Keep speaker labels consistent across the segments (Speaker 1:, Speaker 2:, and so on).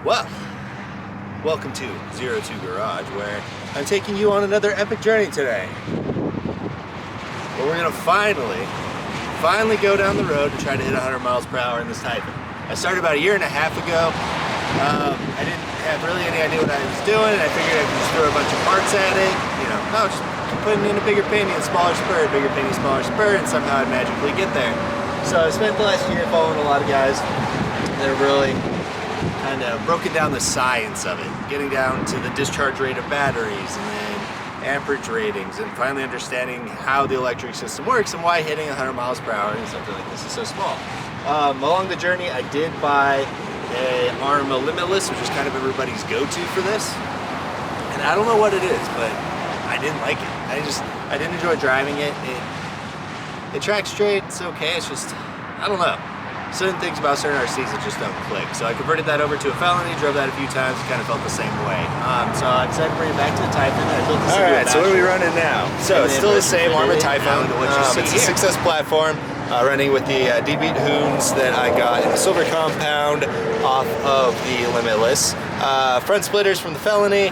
Speaker 1: Well, welcome to 02 Garage, where I'm taking you on another epic journey today. But we're gonna finally go down the road to try to hit 100 miles per hour in this Typhon. I started about a year and a half ago. I didn't have really any idea what I was doing. I figured I could just throw a bunch of parts at it. You know, just keep putting in a bigger pinion, smaller spur, bigger pinion, smaller spur, and somehow I'd magically get there. So I spent the last year following a lot of guys that have really kind of broken down the science of it, getting down to the discharge rate of batteries and then amperage ratings, and finally understanding how the electric system works and why hitting 100 miles per hour in something like this is so small. Along the journey, I did buy a Arrma Limitless, which is kind of everybody's go-to for this. And I don't know what it is, but I didn't like it. I didn't enjoy driving it. It tracks straight, it's okay, it's just, I don't know. Certain things about certain RCs that just don't click. So I converted that over to a Felony, drove that a few times, and kind of felt the same way. So I decided to bring it back to the Typhon, and I built this. Alright, so what are we running now? So it's still the same Arrma Typhon. It's a 6S platform, running with the dBoot Hoons that I got in the silver compound off of the Limitless. Front splitters from the Felony,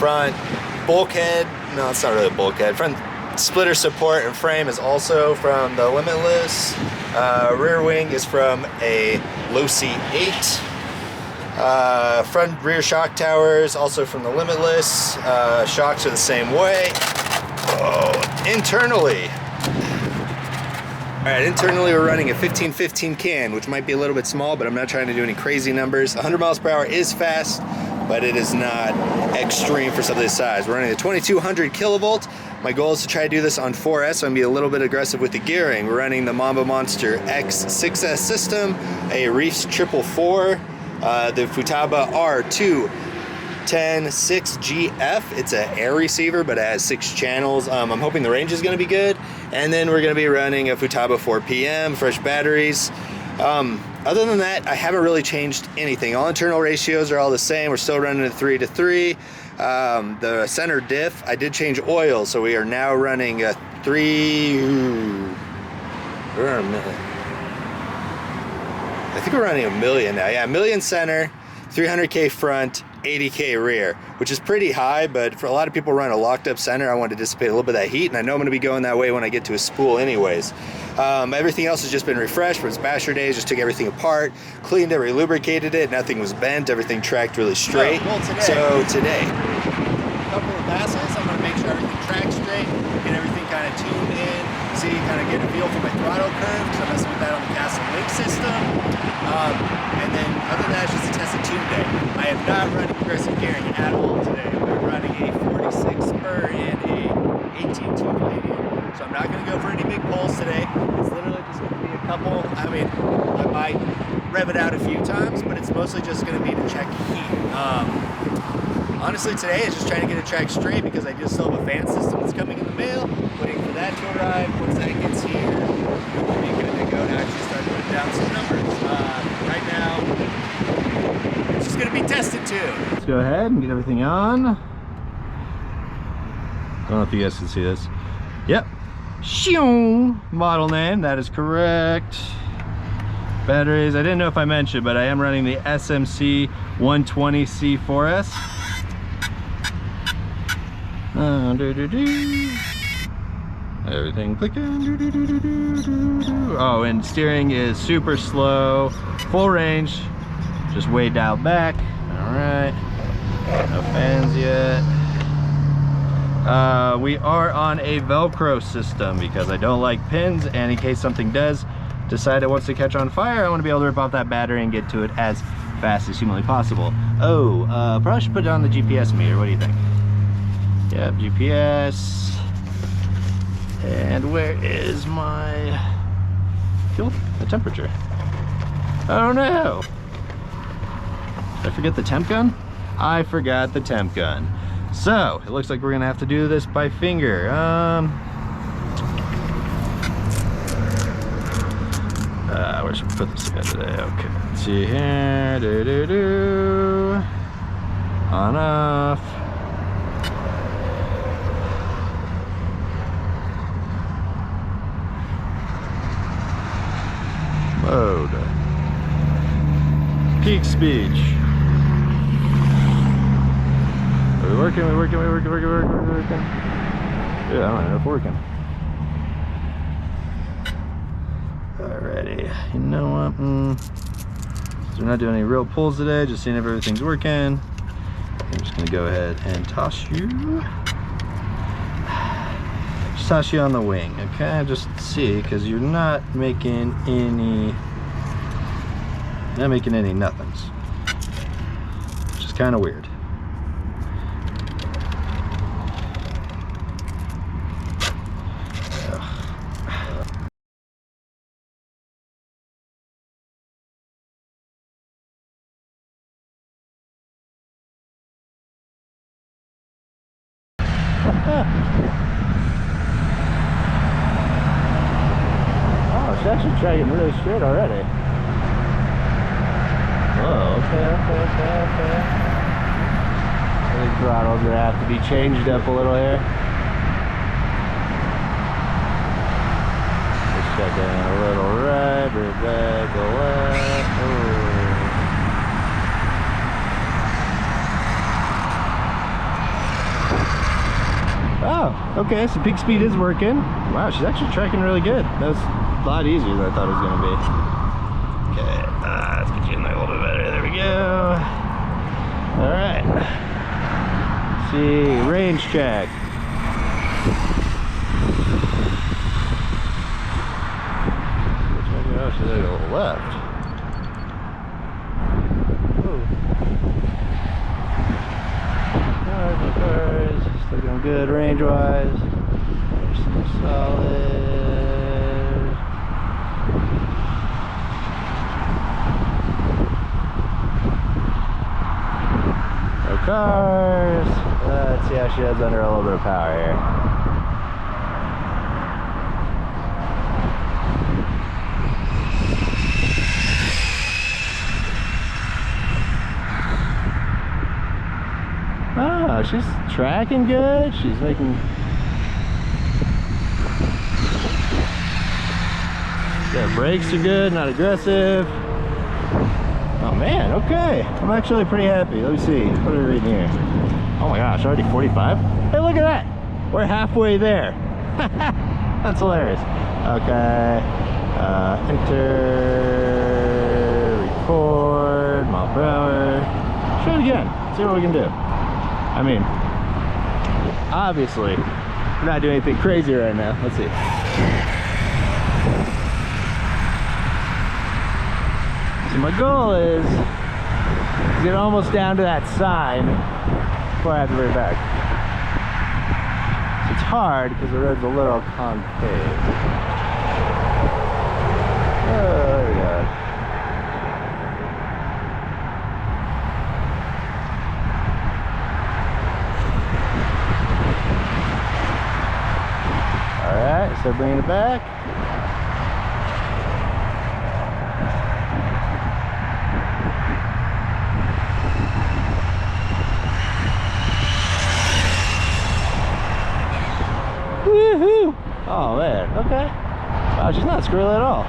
Speaker 1: front bulkhead, no, it's not really a bulkhead, front splitter support and frame is also from the Limitless. Rear wing is from a Low C8. Front rear shock towers also from the Limitless. Shocks are the same way. Internally. Alright, internally we're running a 15-15 can, which might be a little bit small, but I'm not trying to do any crazy numbers. 100 miles per hour is fast, but it is not extreme for something this size. We're running a 2200 kilovolt. My goal is to try to do this on 4S, so I'm going to be a little bit aggressive with the gearing. We're running the Mamba MonsterX 6S system, a Reefs 444, the Futaba R210-6GF. It's an air receiver, but it has 6 channels. I'm hoping the range is going to be good. And then we're going to be running a Futaba 4PM, fresh batteries. Other than that, I haven't really changed anything. All internal ratios are all the same. We're still running a 3-to-3. The center diff, I did change oil, so we are now running a 3. I think we're running a million now. Yeah, a million center, 300K front, 80K rear, which is pretty high, but for a lot of people run a locked up center, I want to dissipate a little bit of that heat, and I know I'm going to be going that way when I get to a spool anyways. Everything else has just been refreshed from its basher days. Just took everything apart, cleaned it, re-lubricated it, nothing was bent, everything tracked really straight. So today, a couple of passes, I'm going to make sure everything tracks straight, get everything kind of tuned in, see, kind of get a feel for my throttle curve, because I'm messing with that on the Castle Link system. And then other than that, it's just a test and tune day. I am not running aggressive gearing at all today. We're running a 46 Spur and a 18 tube Pinion. So I'm not going to go for any big pulls today. It's literally just going to be a couple. I mean, I might rev it out a few times, but it's mostly just going to be to check heat. Honestly, today is just trying to get a track straight because I just still have a fan system that's coming in the mail. Waiting for that to arrive. Once that gets here, we'll be good to go to actually start putting down some numbers. Right now, it's just going to be tested too. Let's go ahead and get everything on. I don't know if you guys can see this. Yep. Model name, that is correct. Batteries, I didn't know if I mentioned, but I am running the SMC 120C4S. Everything clicking. Oh, and steering is super slow, full range, just way dialed back. All right, no fans yet. We are on a Velcro system because I don't like pins, and in case something does decide it wants to catch on fire, I want to be able to rip off that battery and get to it as fast as humanly possible. Oh, probably should put it on the GPS meter. What do you think? Yeah, GPS. And where is my fuel? The temperature? Oh no! Did I forget the temp gun? I forgot the temp gun. So, it looks like we're gonna have to do this by finger. Where should we put this again today? Okay, let's see here. On, off. Mode. Peak speech. We working? Yeah, I don't know if we're working. Alrighty, you know what? So we're not doing any real pulls today, just seeing if everything's working. I'm just gonna go ahead and toss you. Just toss you on the wing, okay? Just see, because you're not making any nothings. Which is kind of weird. Oh, it's actually dragging really straight already. Oh, okay. I think throttle's gonna have to be changed up a little here. Just checking a little right, bring back a left. Oh, okay, so peak speed is working. Wow, she's actually tracking really good. That was a lot easier than I thought it was gonna be. Okay, let's get you in there a little bit better. There we go. All right. Let's see, range check. Which one? Oh, she's gonna go left. Cars. Still doing good range-wise. Still solid. No cars. Let's see how she does under a little bit of power here. Oh, she's tracking good. She's making... Yeah, brakes are good, not aggressive. Oh man, okay. I'm actually pretty happy. Let me see. What are we reading here? Oh my gosh, already 45? Hey, look at that. We're halfway there. That's hilarious. Okay. Enter. Record. Mile per hour. Try it again. See what we can do. I mean, obviously, we're not doing anything crazy right now. Let's see. So my goal is to get almost down to that sign before I have to bring it back. So it's hard because the road's a little concave. Oh, there we go. Alright, so bringing it back. Woohoo! Oh man, okay. Wow, she's not squirrely at all.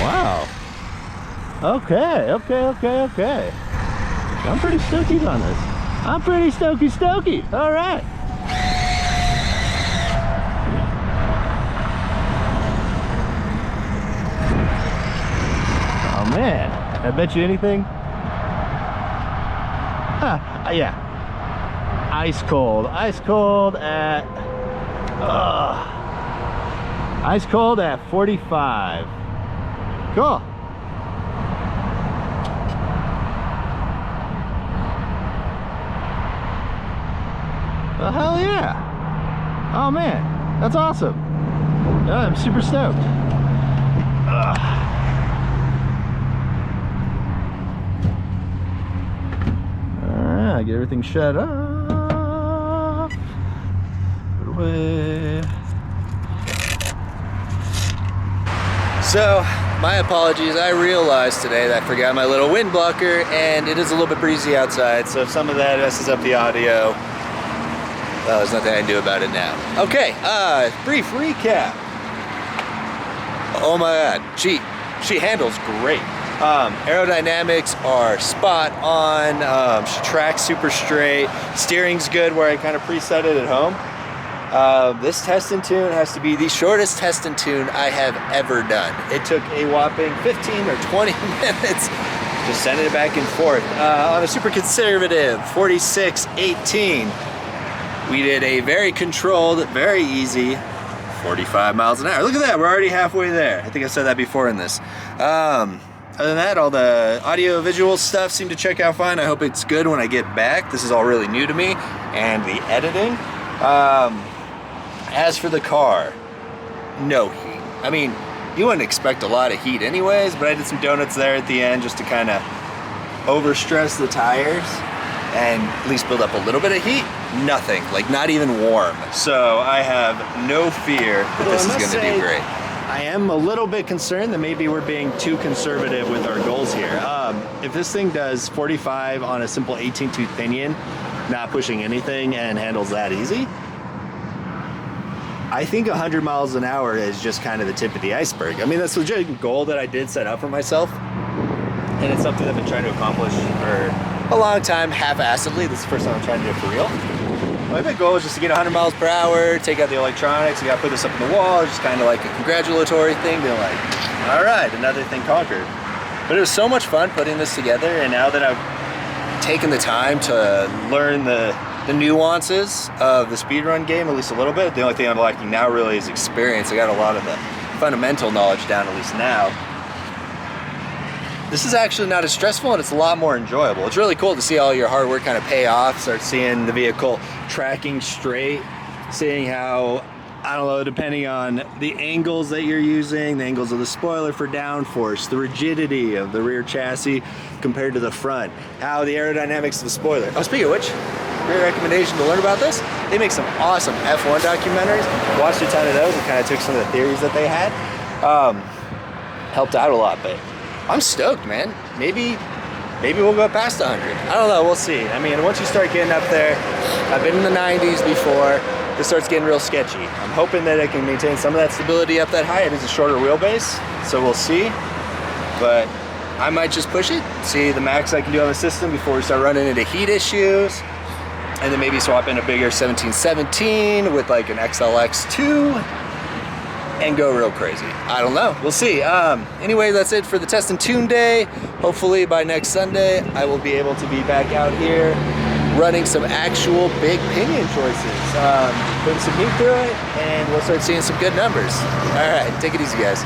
Speaker 1: Wow. Okay. I'm pretty stoked on this. I'm pretty stokey. All right. Oh man, I bet you anything. Huh, yeah. Ice cold at 45. Cool. Well, hell yeah. Oh man, that's awesome. Yeah, I'm super stoked. Alright, get everything shut off. Put it away. So, my apologies. I realized today that I forgot my little wind blocker, and it is a little bit breezy outside, so if some of that messes up the audio, well, there's nothing I can do about it now. Okay, brief recap. Oh my god, she handles great. Aerodynamics are spot on. She tracks super straight. Steering's good where I kind of preset it at home. This test and tune has to be the shortest test and tune I have ever done. It took a whopping 15 or 20 minutes just sending it back and forth. On a super conservative 46-18, we did a very controlled, very easy 45 miles an hour. Look at that, we're already halfway there. I think I said that before in this. Other than that, all the audio visual stuff seemed to check out fine. I hope it's good when I get back. This is all really new to me, and the editing. As for the car, no heat. I mean, you wouldn't expect a lot of heat anyways, but I did some donuts there at the end just to kind of overstress the tires and at least build up a little bit of heat. Nothing, like not even warm. So I have no fear that this is gonna do great. I am a little bit concerned that maybe we're being too conservative with our goals here. If this thing does 45 on a simple 18-tooth pinion, not pushing anything, and handles that easy, I think 100 miles an hour is just kind of the tip of the iceberg. I mean, that's a legit goal that I did set up for myself, and it's something I've been trying to accomplish for a long time, half-assedly. This is the first time I'm trying to do it for real. My big goal is just to get 100 miles per hour, take out the electronics. You gotta put this up on the wall. It's just kind of like a congratulatory thing, being like, all right, another thing conquered. But it was so much fun putting this together, and now that I've taken the time to learn the nuances of the speedrun game, at least a little bit. The only thing I'm lacking now really is experience. I got a lot of the fundamental knowledge down, at least now. This is actually not as stressful, and it's a lot more enjoyable. It's really cool to see all your hard work kind of pay off, start seeing the vehicle tracking straight, seeing how, I don't know, depending on the angles that you're using, the angles of the spoiler for downforce, the rigidity of the rear chassis compared to the front, how the aerodynamics of the spoiler. Oh, speaking of which, great recommendation to learn about this. They make some awesome F1 documentaries. Watched a ton of those and kind of took some of the theories that they had. Helped out a lot, but I'm stoked, man. Maybe we'll go past 100. I don't know, we'll see. I mean, once you start getting up there, I've been in the 90s before, this starts getting real sketchy. I'm hoping that I can maintain some of that stability up that high. It is a shorter wheelbase, so we'll see. But I might just push it, see the max I can do on the system before we start running into heat issues. And then maybe swap in a bigger 1717 with like an XLX2 and go real crazy. I don't know, we'll see. Anyway, that's it for the test and tune day. Hopefully by next Sunday, I will be able to be back out here running some actual big pinion choices. Putting some heat through it, and we'll start seeing some good numbers. All right, take it easy, guys.